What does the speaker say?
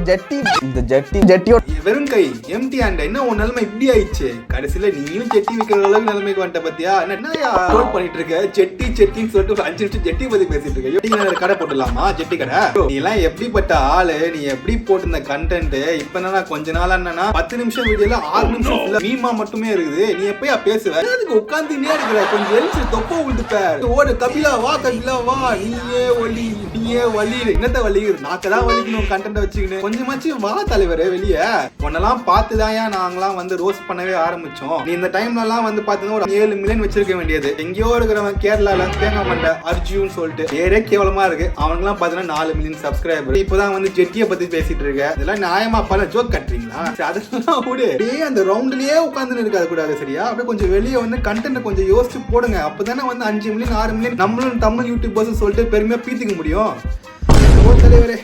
ஜட்டியோட வெறும் கை empty hand. என்ன உன் நிலைமை இப்படி ஆயிடுச்சு? கடைசியில நீயும் ஜெட்டி வைக்கிற அளவுக்கு நிலைமைக்கு வந்துட்ட பத்தியா? என்னையா ரோல் பண்ணிட்டு இருக்க? செட்டின்னு சொல்லிட்டு ஒரு 5 நிமிஷம் ஜெட்டி பத்தி பேசிட்டு இருக்க. கடை போட்டுடலாமா? ஜெட்டி கடை? நீ எல்லாம் எப்படிப்பட்ட ஆளு? நீ எப்படி போட்டிருந்த கண்டென்ட் இப்ப என்னன்னா கொஞ்ச நாள் என்னன்னா 10 நிமிஷம் வீடியோல 6 நிமிஷம் மீமா மட்டுமே இருக்குது. நீ எப்பயா பேசுவ? அதுக்கு உட்காந்துனே இருக்கிற. கொஞ்சம் எழுச்சி தொப்ப விழுந்துட்ட. ஓடு கபிலா வா, கபிலா வா. நீயே வலி என்னத்த வலி? நாக்கதான் வலிக்கணும் கண்டென்ட் வச்சுக்கின்னு. கொஞ்சமாச்சு வா தலைவரே வெளியே. உன்னெல்லாம் பார்த்துதான் நாங்களாம் வந்து ரோஸ்ட் பண்ணவே ஆரம்பிச்சோம். நீ இந்த டைம்ல எல்லாம் வந்து பாத்தீங்கன்னா ஒரு 7 மில்லியன் வச்சிருக்க வேண்டியது. எங்கேயோ இருக்கிறவன் கேரளால தேங்க மாட்ட அர்ஜுன் சொல்லிட்டு பேரே கேவலமா இருக்கு. அவங்க எல்லாம் பாத்தீங்கன்னா 4 மில்லியன் சப்ஸ்கிரைபர். இப்பதான் வந்து ஜெட்டியை பத்தி பேசிட்டு இருக்க. இதெல்லாம் நியாயமா பல ஜோக் கட்டுறீங்களா? அதெல்லாம் விடு. அந்த ரவுண்ட்லயே உட்கார்ந்து இருக்காது கூடாது சரியா? அப்படியே கொஞ்சம் வெளியே வந்து கண்டென்ட் கொஞ்சம் யோசிச்சு போடுங்க. அப்பதானே வந்து 5 மில்லியன் 6 மில்லியன் நம்மளும் தமிழ் யூடியூபர்ஸ் சொல்லிட்டு பெருமையா பீத்திக்க முடியும். தலைவரே.